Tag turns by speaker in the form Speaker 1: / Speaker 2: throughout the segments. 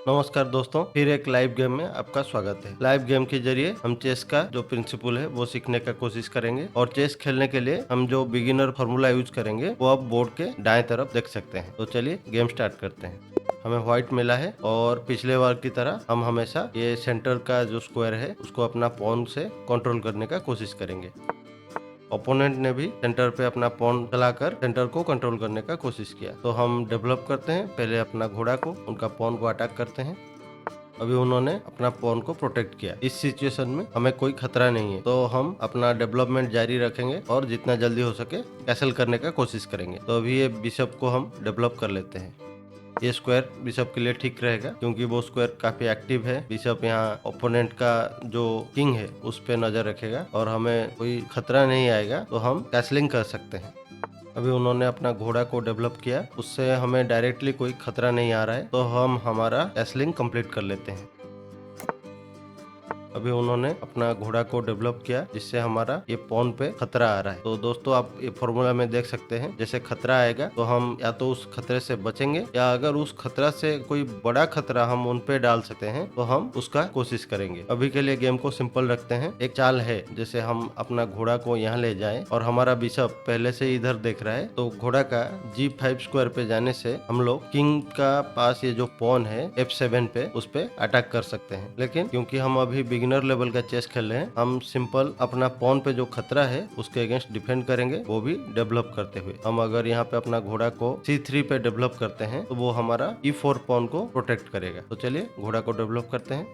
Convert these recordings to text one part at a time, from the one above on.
Speaker 1: नमस्कार दोस्तों, फिर एक लाइव गेम में आपका स्वागत है। लाइव गेम के जरिए हम चेस का जो प्रिंसिपल है वो सीखने का कोशिश करेंगे और चेस खेलने के लिए हम जो बिगिनर फॉर्मूला यूज करेंगे वो आप बोर्ड के दाएं तरफ देख सकते हैं। तो चलिए गेम स्टार्ट करते हैं। हमें व्हाइट मिला है और पिछले बार की तरह हम हमेशा ये सेंटर का जो स्क्वायर है उसको अपना पॉन से कंट्रोल करने का कोशिश करेंगे। ओपोनेंट ने भी सेंटर पे अपना पॉन चलाकर सेंटर को कंट्रोल करने का कोशिश किया। तो हम डेवलप करते हैं, पहले अपना घोड़ा को उनका पॉन को अटैक करते हैं। अभी उन्होंने अपना पॉन को प्रोटेक्ट किया। इस सिचुएशन में हमें कोई खतरा नहीं है, तो हम अपना डेवलपमेंट जारी रखेंगे और जितना जल्दी हो सके कैसल करने का कोशिश करेंगे। तो अभी ये बिशप को हम डेवलप कर लेते हैं। ये स्क्वायर बिशप के लिए ठीक रहेगा क्योंकि वो स्क्वायर काफी एक्टिव है। बिशप यहाँ ओपोनेंट का जो किंग है उस पे नजर रखेगा और हमें कोई खतरा नहीं आएगा, तो हम कैसलिंग कर सकते हैं। अभी उन्होंने अपना घोड़ा को डेवलप किया, उससे हमें डायरेक्टली कोई खतरा नहीं आ रहा है, तो हम हमारा कैसलिंग कंप्लीट कर लेते हैं। अभी उन्होंने अपना घोड़ा को डेवलप किया जिससे हमारा ये पॉन पे खतरा आ रहा है। तो दोस्तों आप ये फॉर्मूला में देख सकते हैं, जैसे खतरा आएगा तो हम या तो उस खतरे से बचेंगे या अगर उस खतरा से कोई बड़ा खतरा हम उन पे डाल सकते हैं तो हम उसका कोशिश करेंगे। अभी के लिए गेम को सिंपल रखते हैं। एक चाल है, जैसे हम अपना घोड़ा को यहाँ ले जाए और हमारा बिशप पहले से इधर देख रहा है, तो घोड़ा का G5 स्क्वायर पे जाने से हम लोग किंग का पास ये जो पॉन है F7 पे उस पे अटैक कर सकते हैं। लेकिन क्योंकि हम अभी बिगिनर लेवल का चेस खेल रहे हैं, हम सिंपल अपना पॉन पे जो खतरा है उसके अगेंस्ट डिफेंड करेंगे, वो भी डेवलप करते हुए। हम अगर यहाँ पे अपना घोड़ा को C3 पे डेवलप करते हैं तो वो हमारा E4 पॉन को प्रोटेक्ट करेगा। तो चलिए घोड़ा को डेवलप करते हैं।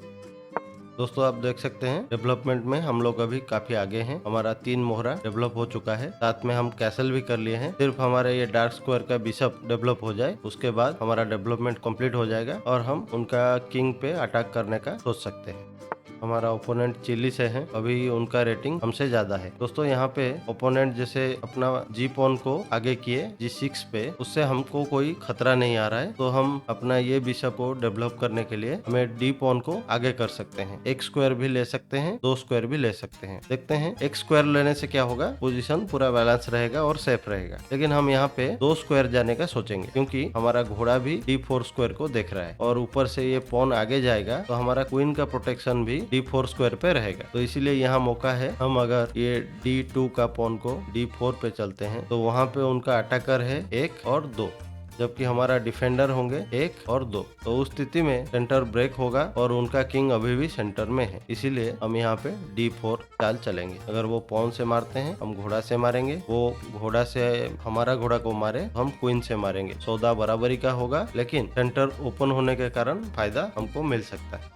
Speaker 1: दोस्तों आप देख सकते हैं डेवलपमेंट में हम लोग अभी काफी आगे हैं। हमारा 3 मोहरा डेवलप हो चुका है, साथ में हम कैसल भी कर लिए हैं। सिर्फ हमारा ये डार्क स्क्वायर का बिशप डेवलप हो जाए, उसके बाद हमारा डेवलपमेंट कंप्लीट हो जाएगा और हम उनका किंग पे अटैक करने का सोच सकते हैं। हमारा ओपोनेंट चिली से है, अभी उनका रेटिंग हमसे ज्यादा है। दोस्तों यहाँ पे ओपोनेंट जैसे अपना जी पॉन को आगे किए G6 पे, उससे हमको कोई खतरा नहीं आ रहा है, तो हम अपना ये बिशप को डेवलप करने के लिए हमें डी पॉन को आगे कर सकते हैं। एक स्क्वायर भी ले सकते हैं, 2 स्क्वायर भी ले सकते हैं। देखते हैं एक स्क्वायर लेने से क्या होगा, पोजीशन पूरा बैलेंस रहेगा और सेफ रहेगा। लेकिन हम यहाँ पे 2 स्क्वायर जाने का सोचेंगे क्योंकि हमारा घोड़ा भी D4 स्क्वायर को देख रहा है और ऊपर से ये पॉन आगे जाएगा तो हमारा क्वीन का प्रोटेक्शन भी D4 स्क्वायर पे रहेगा। तो इसीलिए यहाँ मौका है, हम अगर ये D2 का पॉन को D4 पे चलते हैं तो वहाँ पे उनका अटैकर है 1 और 2, जबकि हमारा डिफेंडर होंगे 1 और 2। तो उस स्थिति में सेंटर ब्रेक होगा और उनका किंग अभी भी सेंटर में है, इसीलिए हम यहाँ पे D4 चाल चलेंगे। अगर वो पॉन से मारते हैं हम घोड़ा से मारेंगे, वो घोड़ा से हमारा घोड़ा को मारे हम क्वीन से मारेंगे। सौदा बराबरी का होगा, लेकिन सेंटर ओपन होने के कारण फायदा हमको मिल सकता है।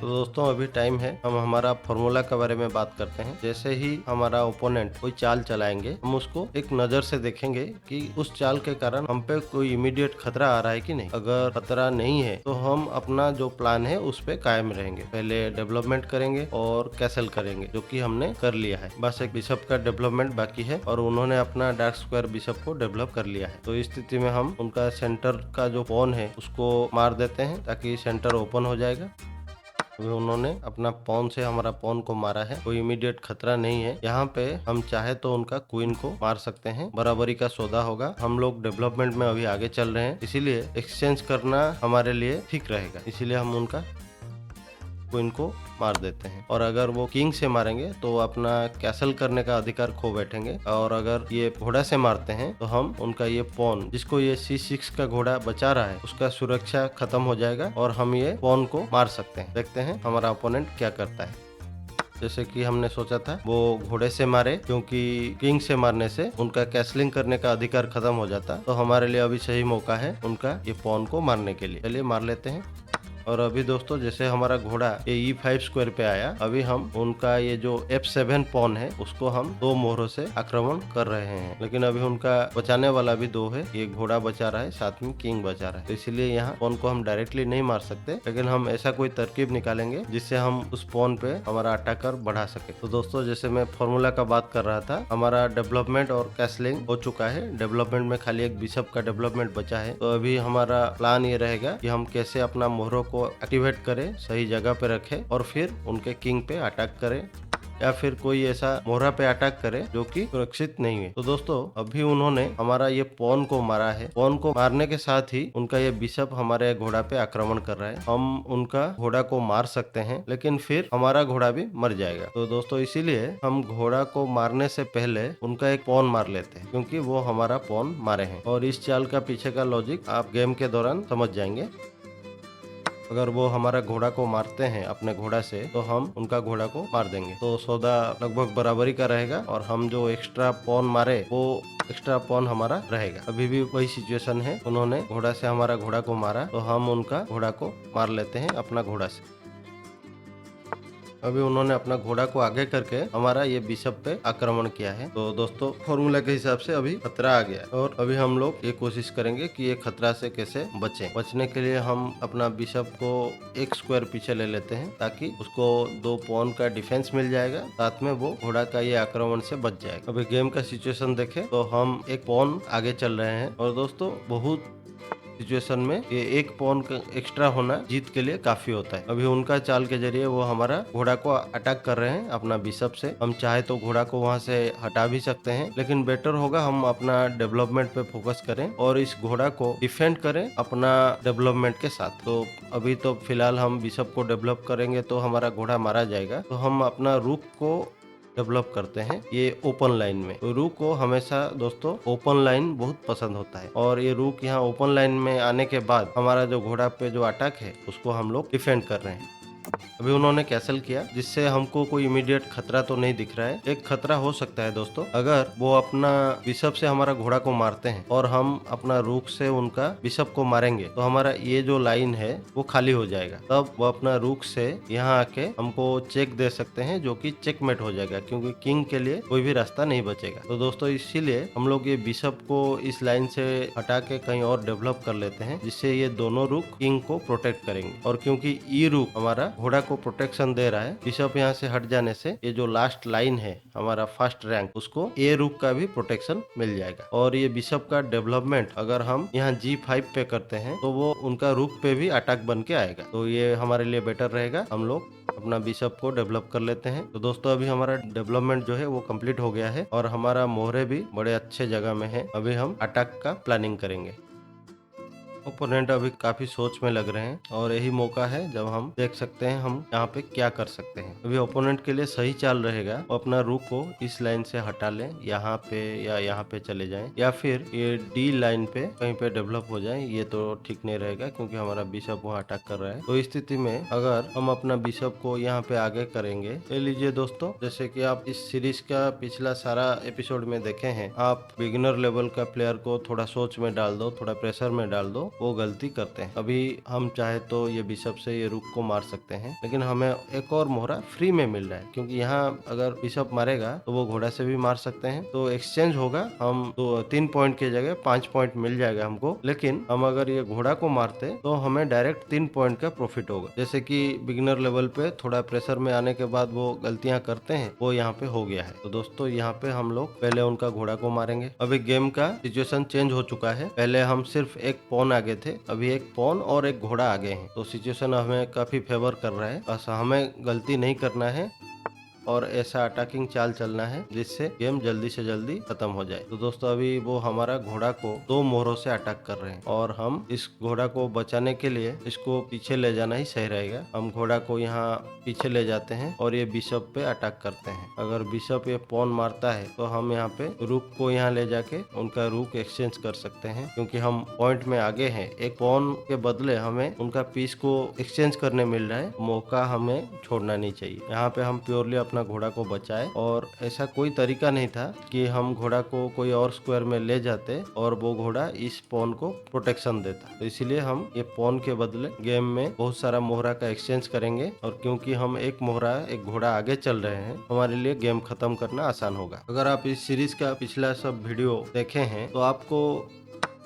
Speaker 1: तो दोस्तों अभी टाइम है, हम हमारा फॉर्मूला के बारे में बात करते हैं। जैसे ही हमारा ओपोनेंट कोई चाल चलाएंगे, हम उसको एक नजर से देखेंगे कि उस चाल के कारण हम पे कोई इमीडिएट खतरा आ रहा है कि नहीं। अगर खतरा नहीं है तो हम अपना जो प्लान है उस पे कायम रहेंगे। पहले डेवलपमेंट करेंगे और कैसल करेंगे, जो कि हमने कर लिया है। बस एक बिशप का डेवलपमेंट बाकी है और उन्होंने अपना डार्क स्क्वायर बिशप को डेवलप कर लिया है। तो इस स्थिति में हम उनका सेंटर का जो पॉन है उसको मार देते हैं ताकि सेंटर ओपन हो जाएगा। उन्होंने अपना पॉन से हमारा पॉन को मारा है, कोई इमीडिएट खतरा नहीं है। यहाँ पे हम चाहे तो उनका क्वीन को मार सकते हैं, बराबरी का सौदा होगा। हम लोग डेवलपमेंट में अभी आगे चल रहे हैं, इसीलिए एक्सचेंज करना हमारे लिए ठीक रहेगा, इसीलिए हम उनका क्वीन को मार देते हैं। और अगर वो किंग से मारेंगे तो अपना कैसल करने का अधिकार खो बैठेंगे, और अगर ये घोड़ा से मारते हैं तो हम उनका ये पॉन जिसको ये C6 का घोड़ा बचा रहा है उसका सुरक्षा खत्म हो जाएगा और हम ये पॉन को मार सकते हैं। देखते हैं हमारा ओपोनेंट क्या करता है। जैसे कि हमने सोचा था वो घोड़े से मारे, क्योंकि किंग से मारने से उनका कैसलिंग करने का अधिकार खत्म हो जाता, तो हमारे लिए अभी सही मौका है उनका ये पॉन को मारने के लिए। चलिए मार लेते हैं। और अभी दोस्तों जैसे हमारा घोड़ा ये E5 स्क्वायर पे आया, अभी हम उनका ये जो F7 पॉन है उसको हम 2 मोहरों से आक्रमण कर रहे हैं। लेकिन अभी उनका बचाने वाला भी 2 है, ये घोड़ा बचा रहा है, साथ में किंग बचा रहा है, तो इसीलिए यहाँ पॉन को हम डायरेक्टली नहीं मार सकते, लेकिन हम ऐसा कोई तरकीब निकालेंगे जिससे हम उस पॉन पे हमारा अटैकर बढ़ा सके। तो दोस्तों जैसे मैं फॉर्मूला का बात कर रहा था, हमारा डेवलपमेंट और कैसलिंग हो चुका है। डेवलपमेंट में खाली एक बिशप का डेवलपमेंट बचा है। तो अभी हमारा प्लान ये रहेगा कि हम कैसे अपना मोहरों को एक्टिवेट करें, सही जगह पे रखें और फिर उनके किंग पे अटैक करें। या फिर कोई ऐसा मोहरा पे अटैक करे जो कि सुरक्षित नहीं है। तो दोस्तों अभी उन्होंने हमारा ये पॉन को मारा है। पॉन को मारने के साथ ही उनका ये बिशप हमारे घोड़ा पे आक्रमण कर रहा है। हम उनका घोड़ा को मार सकते हैं लेकिन फिर हमारा घोड़ा भी मर जाएगा। तो दोस्तों इसीलिए हम घोड़ा को मारने से पहले उनका एक पॉन मार लेते हैं, क्योंकि वो हमारा पॉन मारे हैं। और इस चाल का पीछे का लॉजिक आप गेम के दौरान समझ जाएंगे। अगर वो हमारा घोड़ा को मारते हैं अपने घोड़ा से तो हम उनका घोड़ा को मार देंगे। तो सौदा लगभग बराबरी का रहेगा और हम जो एक्स्ट्रा पॉन मारे वो एक्स्ट्रा पॉन हमारा रहेगा। अभी भी वही सिचुएशन है, उन्होंने घोड़ा से हमारा घोड़ा को मारा तो हम उनका घोड़ा को मार लेते हैं अपना घोड़ा से। अभी उन्होंने अपना घोड़ा को आगे करके हमारा ये बिशप पे आक्रमण किया है। तो दोस्तों फॉर्मूला के हिसाब से अभी खतरा आ गया और अभी हम लोग ये कोशिश करेंगे कि ये खतरा से कैसे बचें। बचने के लिए हम अपना बिशप को एक स्क्वायर पीछे ले लेते हैं ताकि उसको 2 पॉन का डिफेंस मिल जाएगा, साथ में वो घोड़ा का ये आक्रमण से बच जाएगा। अभी गेम का सिचुएशन देखें तो हम एक पॉन आगे चल रहे हैं और दोस्तों बहुत सिचुएशन में ये एक पॉन का एक्स्ट्रा होना जीत के लिए काफी होता है। अभी उनका चाल के जरिए वो हमारा घोड़ा को अटैक कर रहे हैं अपना बिशप से। हम चाहे तो घोड़ा को वहां से हटा भी सकते हैं, लेकिन बेटर होगा हम अपना डेवलपमेंट पे फोकस करें और इस घोड़ा को डिफेंड करें अपना डेवलपमेंट के साथ। तो अभी तो फिलहाल हम बिशप को डेवलप करेंगे तो हमारा घोड़ा मारा जाएगा। तो हम अपना रूक को डेवलप करते हैं ये ओपन लाइन में। तो रूक को हमेशा दोस्तों ओपन लाइन बहुत पसंद होता है और ये रूक यहाँ ओपन लाइन में आने के बाद हमारा जो घोड़ा पे जो अटैक है उसको हम लोग डिफेंड कर रहे हैं। अभी उन्होंने कैसल किया जिससे हमको कोई इमीडिएट खतरा तो नहीं दिख रहा है। एक खतरा हो सकता है दोस्तों, अगर वो अपना बिशप से हमारा घोड़ा को मारते हैं और हम अपना रूक से उनका बिशप को मारेंगे तो हमारा ये जो लाइन है वो खाली हो जाएगा। तब वो अपना रूक से यहाँ आके हमको चेक दे सकते हैं जो कि चेकमेट हो जाएगा, क्योंकि किंग के लिए कोई भी रास्ता नहीं बचेगा। तो दोस्तों इसीलिए हम लोग ये बिशप को इस लाइन से हटा के कहीं और डेवलप कर लेते हैं, जिससे ये दोनों रूक किंग को प्रोटेक्ट करेंगे। और क्योंकि ई रूक हमारा घोड़ा को प्रोटेक्शन दे रहा है, बिशप यहाँ से हट जाने से ये जो लास्ट लाइन है हमारा फर्स्ट रैंक उसको ए रूक का भी प्रोटेक्शन मिल जाएगा। और ये बिशप का डेवलपमेंट अगर हम यहाँ G5 पे करते हैं तो वो उनका रूक पे भी अटैक बन के आएगा। तो ये हमारे लिए बेटर रहेगा, हम लोग अपना बिशप को डेवलप कर लेते हैं। तो दोस्तों अभी हमारा डेवलपमेंट जो है वो कंप्लीट हो गया है और हमारा मोहरे भी बड़े अच्छे जगह में है। अभी हम अटैक का प्लानिंग करेंगे। ओपोनेंट अभी काफी सोच में लग रहे हैं और यही मौका है जब हम देख सकते हैं हम यहाँ पे क्या कर सकते हैं। अभी ओपोनेंट के लिए सही चाल रहेगा वो अपना रूक को इस लाइन से हटा लें, यहाँ पे या यहाँ पे चले जाएं, या फिर ये डी लाइन पे कहीं पे डेवलप हो जाए। ये तो ठीक नहीं रहेगा क्योंकि हमारा बिशप वहाँ अटैक कर रहा है। तो इस स्थिति में अगर हम अपना बिशप को यहाँ पे आगे करेंगे, ले लीजिए दोस्तों जैसे कि आप इस सीरीज का पिछला सारा एपिसोड में देखे हैं, आप बिगिनर लेवल का प्लेयर को थोड़ा सोच में डाल दो, थोड़ा प्रेशर में डाल दो, वो गलती करते हैं। अभी हम चाहे तो ये बिशप से ये रूक को मार सकते हैं, लेकिन हमें एक और मोहरा फ्री में मिल रहा है, क्योंकि यहाँ अगर बिशप मारेगा तो वो घोड़ा से भी मार सकते हैं। तो एक्सचेंज होगा, हम तो 3 पॉइंट की जगह 5 पॉइंट मिल जाएगा हमको। लेकिन हम अगर ये घोड़ा को मारते तो हमें डायरेक्ट 3 पॉइंट का प्रॉफिट होगा। जैसे कि बिगिनर लेवल पे थोड़ा प्रेशर में आने के बाद वो गलतियां करते हैं, वो यहाँ पे हो गया है। तो दोस्तों यहाँ पे हम लोग पहले उनका घोड़ा को मारेंगे। अभी गेम का सिचुएशन चेंज हो चुका है, पहले हम सिर्फ एक पॉन आगे थे, अभी एक पॉन और एक घोड़ा आगे हैं। तो सिचुएशन हमें काफी फेवर कर रहा है, बस हमें गलती नहीं करना है और ऐसा अटैकिंग चाल चलना है जिससे गेम जल्दी से जल्दी खत्म हो जाए। तो दोस्तों अभी वो हमारा घोड़ा को 2 मोहरों से अटैक कर रहे हैं और हम इस घोड़ा को बचाने के लिए इसको पीछे ले जाना ही सही रहेगा। हम घोड़ा को यहाँ पीछे ले जाते हैं और ये बिशप पे अटैक करते हैं। अगर बिशप ये पॉन मारता है तो हम यहाँ पे रूक को यहाँ ले जाके उनका रूक एक्सचेंज कर सकते हैं, क्योंकि हम पॉइंट में आगे हैं। एक पॉन के बदले हमें उनका पीस को एक्सचेंज करने मिल रहा है, मौका हमें छोड़ना नहीं चाहिए। यहाँ पे हम प्योरली अपना घोड़ा को बचाए और ऐसा कोई तरीका नहीं था कि हम घोड़ा को कोई और स्क्वायर में ले जाते और वो घोड़ा इस पॉन को प्रोटेक्शन देता। तो इसलिए हम ये पॉन के बदले गेम में बहुत सारा मोहरा का एक्सचेंज करेंगे और क्योंकि हम एक मोहरा एक घोड़ा आगे चल रहे हैं, हमारे लिए गेम खत्म करना आसान होगा। अगर आप इस सीरीज का पिछला सब वीडियो देखे हैं तो आपको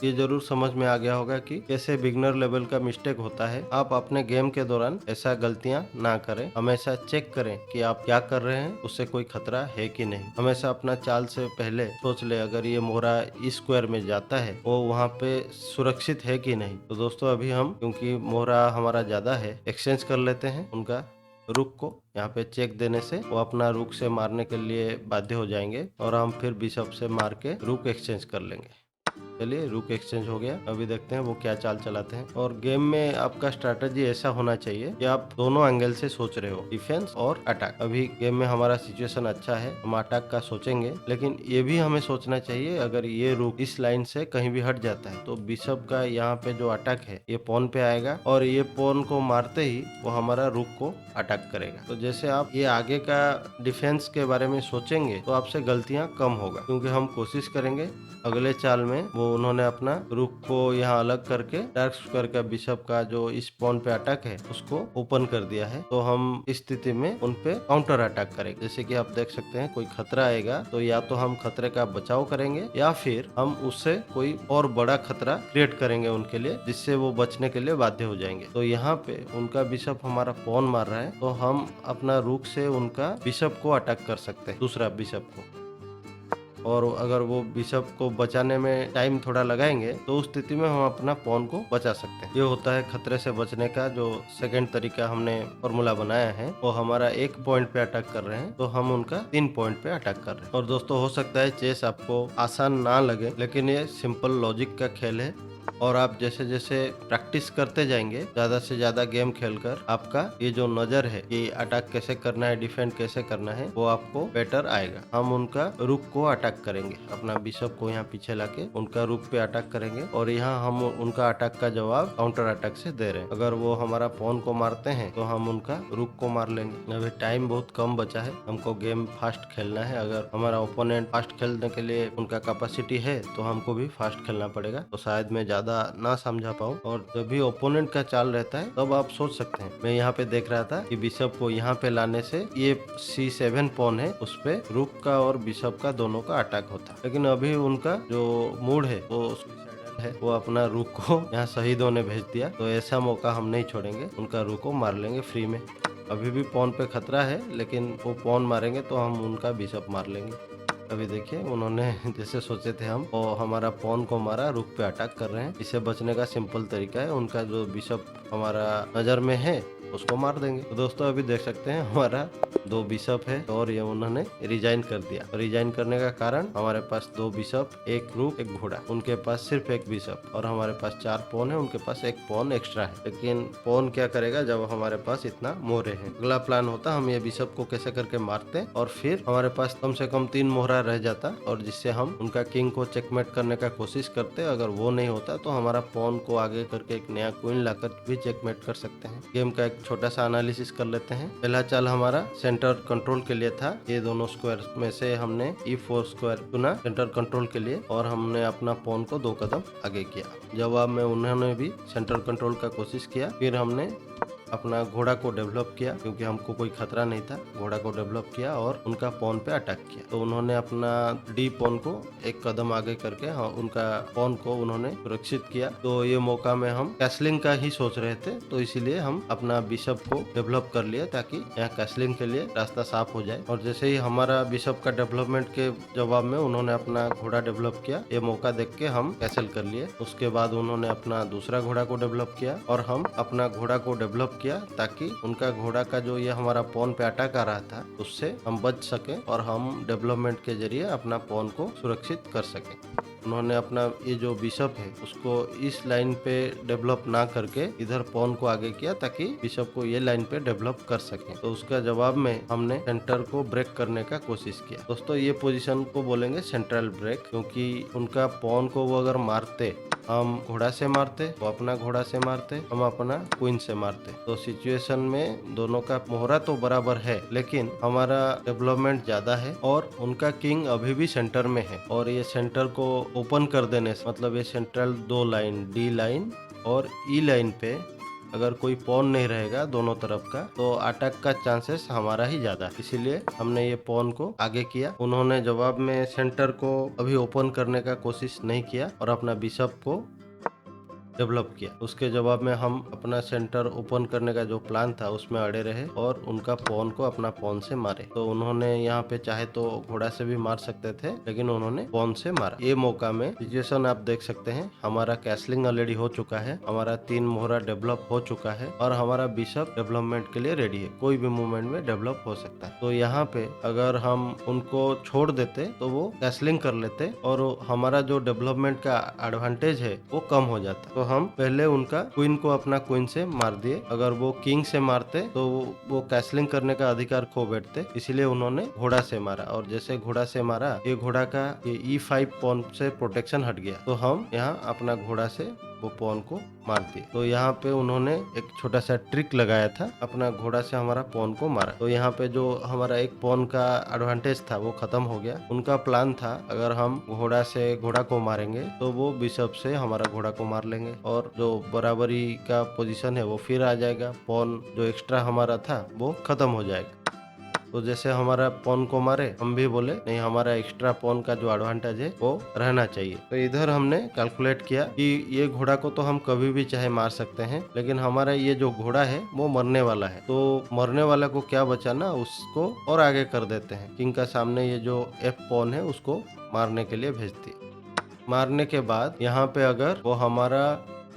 Speaker 1: ये जरूर समझ में आ गया होगा कि कैसे बिगनर लेवल का मिस्टेक होता है। आप अपने गेम के दौरान ऐसा गलतियां ना करें, हमेशा चेक करें कि आप क्या कर रहे हैं, उससे कोई खतरा है कि नहीं। हमेशा अपना चाल से पहले सोच ले अगर ये मोहरा इस स्क्वायर में जाता है वो वहाँ पे सुरक्षित है कि नहीं। तो दोस्तों अभी हम क्योंकि मोहरा हमारा ज्यादा है एक्सचेंज कर लेते हैं उनका रुक को यहाँ पे चेक देने से वो अपना रुक से मारने के लिए बाध्य हो जाएंगे और हम फिर बिशप से मार के रुक एक्सचेंज कर लेंगे। चलिए रुक एक्सचेंज हो गया। अभी देखते हैं वो क्या चाल चलाते हैं। और गेम में आपका स्ट्रैटेजी ऐसा होना चाहिए कि आप दोनों एंगल से सोच रहे हो, डिफेंस और अटैक। अभी गेम में हमारा सिचुएशन अच्छा है, हम अटैक का सोचेंगे, लेकिन ये भी हमें सोचना चाहिए अगर ये रुक इस लाइन से कहीं भी हट जाता है तो बिशप का यहाँ पे जो अटैक है ये पॉन पे आएगा और ये पॉन को मारते ही वो हमारा रुक को अटैक करेगा। तो जैसे आप ये आगे का डिफेंस के बारे में सोचेंगे तो आपसे गलतियां कम होगा, क्योंकि हम कोशिश करेंगे अगले चाल में वो उन्होंने अपना रुक को यहाँ अलग करके डार्क स्क्वायर का बिशप का जो इस पॉन पे अटैक है उसको ओपन कर दिया है। तो हम इस स्थिति में उन पे काउंटर अटैक करेंगे। जैसे कि आप देख सकते हैं कोई खतरा आएगा तो या तो हम खतरे का बचाव करेंगे या फिर हम उससे कोई और बड़ा खतरा क्रिएट करेंगे उनके लिए, जिससे वो बचने के लिए बाध्य हो जाएंगे। तो यहाँ पे उनका बिशप हमारा पॉन मार रहा है तो हम अपना रुक से उनका बिशप को अटैक कर सकते हैं, दूसरा बिशप को। और अगर वो बिशप को बचाने में टाइम थोड़ा लगाएंगे तो उस स्थिति में हम अपना पॉन को बचा सकते हैं। ये होता है खतरे से बचने का जो सेकंड तरीका हमने फॉर्मूला बनाया है। वो हमारा 1 पॉइंट पे अटैक कर रहे हैं तो हम उनका 3 पॉइंट पे अटैक कर रहे हैं। और दोस्तों हो सकता है चेस आपको आसान ना लगे, लेकिन ये सिंपल लॉजिक का खेल है और आप जैसे जैसे प्रैक्टिस करते जाएंगे ज्यादा से ज्यादा गेम खेलकर आपका ये जो नजर है कि अटैक कैसे करना है, डिफेंड कैसे करना है, वो आपको बेटर आएगा। हम उनका रुक को अटैक करेंगे, अपना बिशप को यहाँ पीछे लाके उनका रुक पे अटैक करेंगे और यहाँ हम उनका अटैक का जवाब काउंटर अटैक से दे रहे हैं। अगर वो हमारा पॉन को मारते हैं तो हम उनका रुक को मार लेंगे। अभी टाइम बहुत कम बचा है, हमको गेम फास्ट खेलना है। अगर हमारा ओपोनेंट फास्ट खेलने के लिए उनका कैपेसिटी है तो हमको भी फास्ट खेलना पड़ेगा। तो शायद मैं ज्यादा ना समझा पाऊँ, और जब भी ओपोनेंट का चाल रहता है तब आप सोच सकते हैं। मैं यहाँ पे देख रहा था कि बिशप को यहाँ पे लाने से ये C7 पॉन है उस पे रुक का और बिशप का दोनों का अटैक होता, लेकिन अभी उनका जो मूड है वो है, वो अपना रुक को यहाँ शहीदों ने भेज दिया। तो ऐसा मौका हम नहीं छोड़ेंगे, उनका रुक को मार लेंगे फ्री में। अभी भी पॉन पे खतरा है, लेकिन वो पॉन मारेंगे तो हम उनका बिशप मार लेंगे। अभी देखिए उन्होंने जैसे सोचे थे हम, और हमारा पॉन को मारा, रुक पे अटैक कर रहे हैं। इसे बचने का सिंपल तरीका है, उनका जो बिशप हमारा नजर में है उसको मार देंगे। तो दोस्तों अभी देख सकते हैं हमारा 2 बिशप है और ये उन्होंने रिजाइन कर दिया। रिजाइन करने का कारण हमारे पास 2 बिशप, 1 रुक, 1 घोड़ा, उनके पास सिर्फ 1 बिशप, और हमारे पास 4 पॉन है, उनके पास 1 पॉन एक्स्ट्रा है। लेकिन पॉन क्या करेगा जब हमारे पास इतना मोहरे है। अगला प्लान होता हम ये बिशप को कैसे करके मारते और फिर हमारे पास कम से कम 3 मोहरा रह जाता, और जिससे हम उनका किंग को चेकमेट करने का कोशिश करते। अगर वो नहीं होता तो हमारा पॉन को आगे करके एक नया क्वीन लाकर भी चेकमेट कर सकते हैं। गेम का एक छोटा सा एनालिसिस कर लेते हैं। पहला चाल हमारा सेंटर कंट्रोल के लिए था। ये दोनों स्क्वायर में से हमने E4 स्क्वायर चुना सेंटर कंट्रोल के लिए, और हमने अपना पॉन को 2 कदम आगे किया। जवाब में उन्होंने भी सेंटर कंट्रोल का कोशिश किया। फिर हमने अपना घोड़ा को डेवलप किया, क्योंकि हमको कोई खतरा नहीं था। घोड़ा को डेवलप किया और उनका पॉन पे अटैक किया। तो उन्होंने अपना D पॉन को 1 कदम आगे करके उनका पॉन को उन्होंने सुरक्षित किया। तो ये मौका में हम कैसलिंग का ही सोच रहे थे, तो इसीलिए हम अपना बिशप को डेवलप कर लिया ताकि यहाँ कैसलिंग के लिए रास्ता साफ हो जाए। और जैसे ही हमारा बिशप का डेवलपमेंट के जवाब में उन्होंने अपना घोड़ा डेवलप किया, ये मौका देख के हम कैसल कर लिए। उसके बाद उन्होंने अपना दूसरा घोड़ा को डेवलप किया और हम अपना घोड़ा को डेवलप किया ताकि उनका घोड़ा का जो ये हमारा पॉन पे अटैक आ रहा था उससे हम बच सके और हम डेवलपमेंट के जरिए अपना पॉन को सुरक्षित कर सके। उन्होंने अपना ये जो बिशप है उसको इस लाइन पे डेवलप ना करके इधर पॉन को आगे किया ताकि बिशप को ये लाइन पे डेवलप कर सके। तो उसका जवाब में हमने सेंटर को ब्रेक करने का कोशिश किया। दोस्तों ये पोजीशन को बोलेंगे सेंट्रल ब्रेक, क्योंकि उनका पॉन को वो अगर मारते, हम घोड़ा से मारते, वो अपना घोड़ा से मारते, हम अपना क्वीन से मारते। तो सिचुएशन में दोनों का मोहरा तो बराबर है, लेकिन हमारा डेवलपमेंट ज्यादा है और उनका किंग अभी भी सेंटर में है। और ये सेंटर को ओपन कर देने से, मतलब ये सेंट्रल 2 लाइन D लाइन और E लाइन पे अगर कोई पॉन नहीं रहेगा दोनों तरफ का, तो अटैक का चांसेस हमारा ही ज्यादा। इसीलिए हमने ये पॉन को आगे किया। उन्होंने जवाब में सेंटर को अभी ओपन करने का कोशिश नहीं किया और अपना बिशप को डेवलप किया। उसके जवाब में हम अपना सेंटर ओपन करने का जो प्लान था उसमें अड़े रहे और उनका पॉन को अपना पॉन से मारे। तो उन्होंने यहाँ पे चाहे तो घोड़ा से भी मार सकते थे, लेकिन उन्होंने पॉन से मारा। ये मौका में सिचुएशन आप देख सकते हैं, हमारा कैसलिंग ऑलरेडी हो चुका है, हमारा 3 मोहरा डेवलप हो चुका है और हमारा बिशप डेवलपमेंट के लिए रेडी है। कोई भी मूवमेंट में डेवलप हो सकता है। तो यहाँ पे अगर हम उनको छोड़ देते तो वो कैसलिंग कर लेते और हमारा जो डेवलपमेंट का एडवांटेज है वो कम हो जाता। तो हम पहले उनका क्वीन को अपना क्वीन से मार दिए। अगर वो किंग से मारते तो वो कैसलिंग करने का अधिकार खो बैठते, इसलिए उन्होंने घोड़ा से मारा। और जैसे घोड़ा से मारा, ये घोड़ा का ये E5 पॉन से प्रोटेक्शन हट गया, तो हम यहाँ अपना घोड़ा से वो पॉन को मार दिए। तो यहाँ पे उन्होंने एक छोटा सा ट्रिक लगाया था, अपना घोड़ा से हमारा पॉन को मारा। तो यहाँ पे जो हमारा एक पॉन का एडवांटेज था वो खत्म हो गया। उनका प्लान था अगर हम घोड़ा से घोड़ा को मारेंगे तो वो बिशप से हमारा घोड़ा को मार लेंगे और जो बराबरी का पोजीशन है वो फिर आ जाएगा। पॉन जो एक्स्ट्रा हमारा था वो खत्म हो जाएगा। तो जैसे हमारा पॉन को मारे, हम भी बोले नहीं, हमारा एक्स्ट्रा पॉन का जो एडवांटेज है वो रहना चाहिए। तो इधर हमने कैलकुलेट किया कि ये घोड़ा को तो हम कभी भी चाहे मार सकते हैं, लेकिन हमारा ये जो घोड़ा है वो मरने वाला है। तो मरने वाला को क्या बचाना, उसको और आगे कर देते हैं। किंग का सामने ये जो F पॉन है उसको मारने के लिए भेज दिए। मारने के बाद यहाँ पे अगर वो हमारा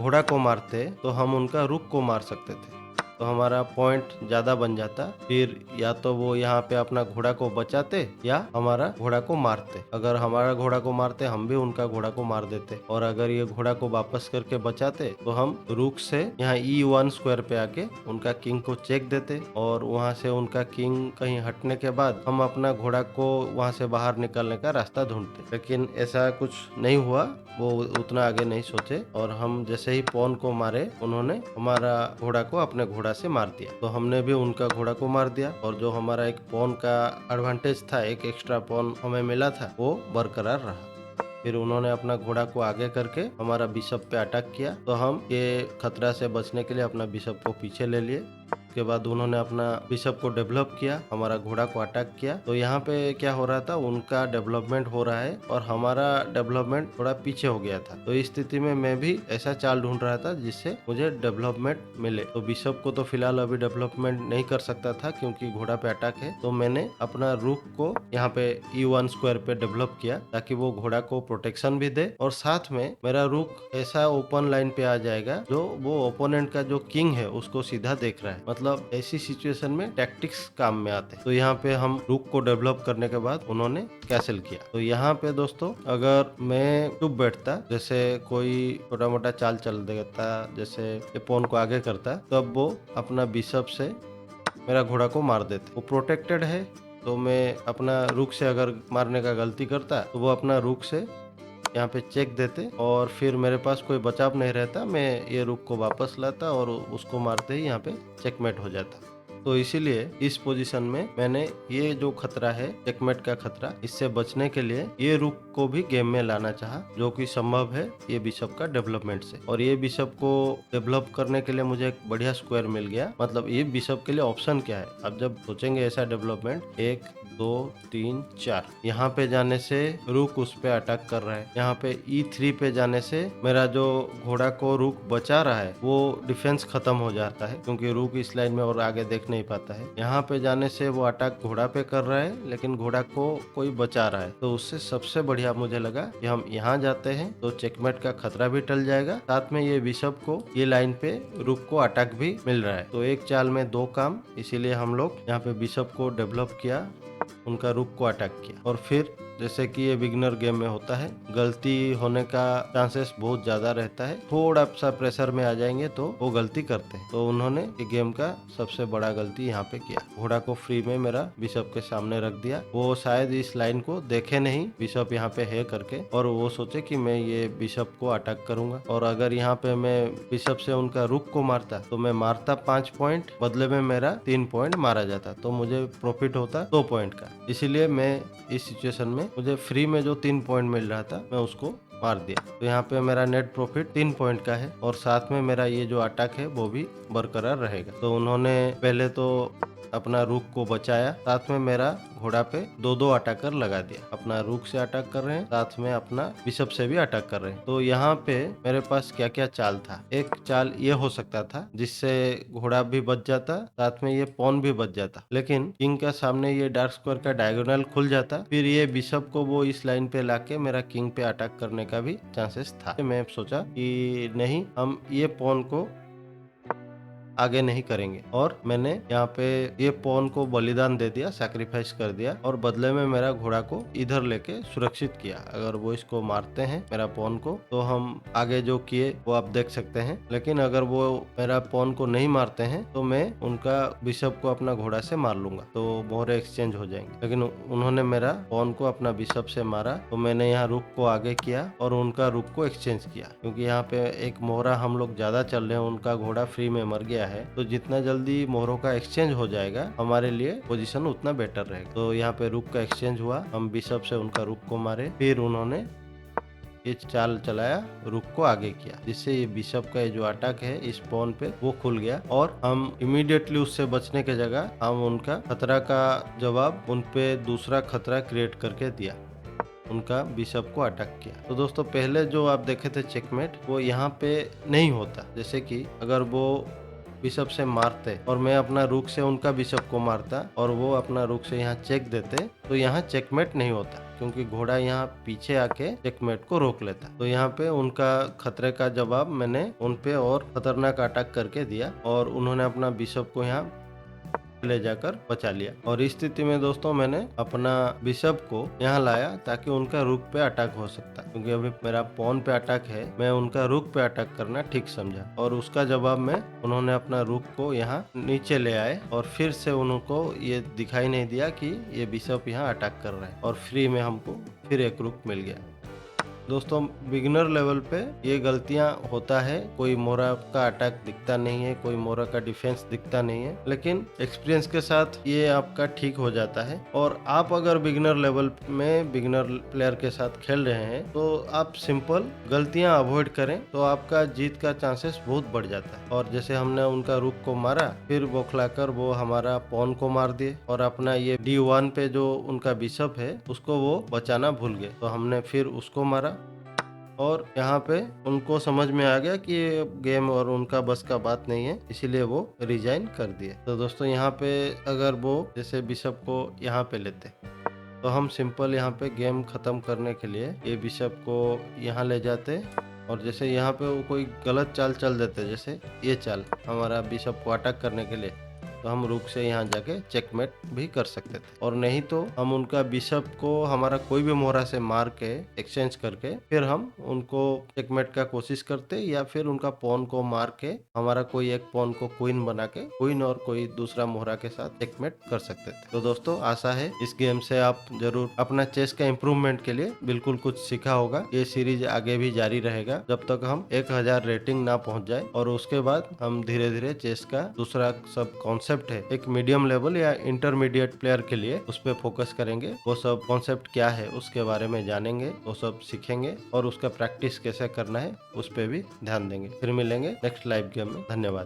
Speaker 1: घोड़ा को मारते तो हम उनका रुक को मार सकते थे, तो हमारा पॉइंट ज्यादा बन जाता। फिर या तो वो यहाँ पे अपना घोड़ा को बचाते या हमारा घोड़ा को मारते। अगर हमारा घोड़ा को मारते हम भी उनका घोड़ा को मार देते, और अगर ये घोड़ा को वापस करके बचाते तो हम रुक से यहाँ E1 स्क्वायर पे आके उनका किंग को चेक देते, और वहाँ से उनका किंग कहीं हटने के बाद हम अपना घोड़ा को वहाँ से बाहर निकलने का रास्ता ढूंढते। लेकिन ऐसा कुछ नहीं हुआ, वो उतना आगे नहीं सोचे, और हम जैसे ही पॉन को मारे उन्होंने हमारा घोड़ा को अपने घोड़ा से मार दिया। तो हमने भी उनका घोड़ा को मार दिया, और जो हमारा एक पॉन का एडवांटेज था, एक एक्स्ट्रा पॉन हमें मिला था, वो बरकरार रहा। फिर उन्होंने अपना घोड़ा को आगे करके हमारा बिशप पे अटैक किया। तो हम ये खतरा से बचने के लिए अपना बिशप को पीछे ले लिए। उसके बाद उन्होंने अपना बिशप को डेवलप किया, हमारा घोड़ा को अटैक किया। तो यहाँ पे क्या हो रहा था, उनका डेवलपमेंट हो रहा है और हमारा डेवलपमेंट थोड़ा पीछे हो गया था। तो इस स्थिति में मैं भी ऐसा चाल ढूंढ रहा था जिससे मुझे डेवलपमेंट मिले। तो बिशप को तो फिलहाल अभी डेवलपमेंट नहीं कर सकता था क्योंकि घोड़ा पे अटैक है। तो मैंने अपना रुक को यहाँ पे E1 स्क्वायर पे डेवलप किया ताकि वो घोड़ा को प्रोटेक्शन भी दे, और साथ में मेरा रुक ऐसा ओपन लाइन पे आ जाएगा जो वो ओपोनेंट का जो किंग है उसको सीधा देख रहा है। मतलब ऐसी सिचुएशन में टैक्टिक्स काम में आते हैं। तो यहाँ पे हम रुक को डेवलप करने के बाद उन्होंने कैसल किया। तो यहाँ पे दोस्तों अगर मैं चुप बैठता, जैसे कोई छोटा मोटा चाल चल देता, जैसे पॉन को आगे करता, तब वो अपना बिशप से मेरा घोड़ा को मार देते। वो प्रोटेक्टेड है, तो मैं अपना रुक से अगर मारने का गलती करता तो वो अपना रुक से यहाँ पे चेक देते, और फिर मेरे पास कोई बचाव नहीं रहता, मैं ये रुक को वापस लाता और उसको मारते ही यहाँ पे चेकमेट हो जाता। तो इसीलिए इस पोजीशन में मैंने ये जो खतरा है, चेकमेट का खतरा, इससे बचने के लिए ये रुक को भी गेम में लाना चाहा, जो कि संभव है ये बिशप का डेवलपमेंट से। और ये बिशप को डेवलप करने के लिए मुझे एक बढ़िया स्क्वायर मिल गया। मतलब ये बिशप के लिए ऑप्शन क्या है, अब जब सोचेंगे ऐसा डेवलपमेंट, 1 2 3 4, यहाँ पे जाने से रुक उस पे अटैक कर रहा है, यहाँ पे E3 पे जाने से मेरा जो घोड़ा को रुक बचा रहा है वो डिफेंस खत्म हो जाता है, क्योंकि रुक इस लाइन में और आगे देख नहीं पाता है। यहाँ पे जाने से वो अटैक घोड़ा पे कर रहा है, लेकिन घोड़ा को कोई बचा रहा है। तो उससे सबसे बढ़िया मुझे लगा कि हम यहाँ जाते हैं तो चेकमेट का खतरा भी टल जाएगा, साथ में ये बिशप को ये लाइन पे रुक को अटैक भी मिल रहा है। तो एक चाल में दो काम, इसीलिए हम लोग यहाँ पे बिशप को डेवलप किया, उनका रुक को अटैक किया। और फिर जैसे कि ये बिगनर गेम में होता है, गलती होने का चांसेस बहुत ज्यादा रहता है, थोड़ा सा प्रेशर में आ जाएंगे तो वो गलती करते हैं। तो उन्होंने ये गेम का सबसे बड़ा गलती यहाँ पे किया, घोड़ा को फ्री में मेरा बिशप के सामने रख दिया। वो शायद इस लाइन को देखे नहीं, बिशप यहाँ पे है करके, और वो सोचे कि मैं ये बिशप को अटैक करूंगा, और अगर यहाँ पे मैं बिशप से उनका रुक को मारता तो मैं मारता 5 पॉइंट, बदले में मेरा 3 पॉइंट मारा जाता, तो मुझे प्रॉफिट होता 2 पॉइंट का। इसीलिए मैं इस सिचुएशन में मुझे फ्री में जो 3 पॉइंट मिल रहा था मैं उसको मार दिया। तो यहाँ पे मेरा नेट प्रॉफिट 3 पॉइंट का है, और साथ में मेरा ये जो अटैक है वो भी बरकरार रहेगा। तो उन्होंने पहले तो अपना रूक को बचाया, साथ में मेरा घोड़ा पे 2-2 अटैकर लगा दिया। अपना रूक से अटैक कर रहे हैं, साथ में अपना बिशप से भी अटैक कर रहे हैं। तो यहाँ पे मेरे पास क्या क्या चाल था। एक चाल ये हो सकता था जिससे घोड़ा भी बच जाता, साथ में ये पॉन भी बच जाता, लेकिन किंग का सामने ये डार्क स्क्वायर का डायगोनल खुल जाता, फिर ये बिशप को वो इस लाइन पे लाके मेरा किंग पे अटैक करने का भी चांसेस था। मैं सोचा कि नहीं, हम ये पॉन को आगे नहीं करेंगे, और मैंने यहाँ पे ये पॉन को बलिदान दे दिया, सैक्रिफाइस कर दिया, और बदले में मेरा घोड़ा को इधर लेके सुरक्षित किया। अगर वो इसको मारते हैं मेरा पॉन को, तो हम आगे जो किए वो आप देख सकते हैं, लेकिन अगर वो मेरा पॉन को नहीं मारते हैं तो मैं उनका बिशप को अपना घोड़ा से मार लूंगा, तो मोहरे एक्सचेंज हो जाएंगे। लेकिन उन्होंने मेरा पॉन को अपना बिशप से मारा, तो मैंने यहाँ रुक को आगे किया और उनका रुक को एक्सचेंज किया, क्योंकि यहाँ पे एक मोहरा हम लोग ज्यादा चल रहे हैं, उनका घोड़ा फ्री में मर गया है, तो जितना जल्दी मोहरों का एक्सचेंज हो जाएगा हमारे लिए पोजीशन उतना बेटर रहेगा। तो यहाँ पे रुक का एक्सचेंज हुआ, हम बिशप से उनका रुक को मारे, फिर उन्होंने ये चाल चलाया, रुक को आगे किया, जिससे ये बिशप का ये जो अटैक है इस पॉन पे वो खुल गया, और हम इमीडिएटली उससे बचने के जगह हम उनका खतरा का जवाब उन पे दूसरा खतरा क्रिएट करके दिया, उनका बिशप को अटैक किया। तो दोस्तों पहले जो आप देखे थे चेकमेट, वो यहाँ पे नहीं होता। जैसे कि अगर वो बिशप से मारते और मैं अपना रुक से उनका बिशप को मारता और वो अपना रुक से यहाँ चेक देते, तो यहाँ चेकमेट नहीं होता, क्योंकि घोड़ा यहाँ पीछे आके चेकमेट को रोक लेता। तो यहाँ पे उनका खतरे का जवाब मैंने उन पे और खतरनाक अटैक करके दिया, और उन्होंने अपना बिशप को यहाँ ले जाकर बचा लिया। और इस स्थिति में दोस्तों मैंने अपना बिशप को यहाँ लाया ताकि उनका रुक पे अटैक हो सकता, क्योंकि अभी मेरा पॉन पे अटैक है, मैं उनका रुक पे अटैक करना ठीक समझा, और उसका जवाब में उन्होंने अपना रुक को यहाँ नीचे ले आए, और फिर से उनको ये दिखाई नहीं दिया कि ये बिशप यहाँ अटैक कर रहा है, और फ्री में हमको फिर एक रुक मिल गया। दोस्तों बिगिनर लेवल पे ये गलतियां होता है, कोई मोहरा का अटैक दिखता नहीं है, कोई मोहरा का डिफेंस दिखता नहीं है, लेकिन एक्सपीरियंस के साथ ये आपका ठीक हो जाता है। और आप अगर बिगिनर लेवल में बिगिनर प्लेयर के साथ खेल रहे हैं तो आप सिंपल गलतियां अवॉइड करें, तो आपका जीत का चांसेस बहुत बढ़ जाता है। और जैसे हमने उनका रुक को मारा, फिर बौखलाकर वो हमारा पॉन को मार दिए, और अपना ये D1 पे जो उनका बिशप है उसको वो बचाना भूल गए, तो हमने फिर उसको मारा, और यहाँ पे उनको समझ में आ गया कि ये गेम और उनका बस का बात नहीं है, इसीलिए वो रिजाइन कर दिए। तो दोस्तों यहाँ पे अगर वो जैसे बिशप को यहाँ पे लेते, तो हम सिंपल यहाँ पे गेम खत्म करने के लिए ये बिशप को यहाँ ले जाते, और जैसे यहाँ पे वो कोई गलत चाल चल देते, जैसे ये चाल हमारा बिशप को अटैक करने के लिए, तो हम रुक से यहाँ जाके चेकमेट भी कर सकते थे। और नहीं तो हम उनका बिशप को हमारा कोई भी मोहरा से मार के एक्सचेंज करके फिर हम उनको चेकमेट का कोशिश करते, या फिर उनका पॉन को मार के हमारा कोई एक पॉन को क्वीन बना के क्वीन और कोई दूसरा मोहरा के साथ चेकमेट कर सकते थे। तो दोस्तों आशा है इस गेम से आप जरूर अपना चेस का इम्प्रूवमेंट के लिए बिल्कुल कुछ सीखा होगा। ये सीरीज आगे भी जारी रहेगा जब तक हम 1000 रेटिंग ना पहुंच जाए, और उसके बाद हम धीरे धीरे चेस का दूसरा सब कॉन्सेप्ट है, एक मीडियम लेवल या इंटरमीडिएट प्लेयर के लिए उस पर फोकस करेंगे। वो सब कॉन्सेप्ट क्या है उसके बारे में जानेंगे, वो सब सीखेंगे, और उसका प्रैक्टिस कैसे करना है उस पर भी ध्यान देंगे। फिर मिलेंगे नेक्स्ट लाइव गेम में। धन्यवाद।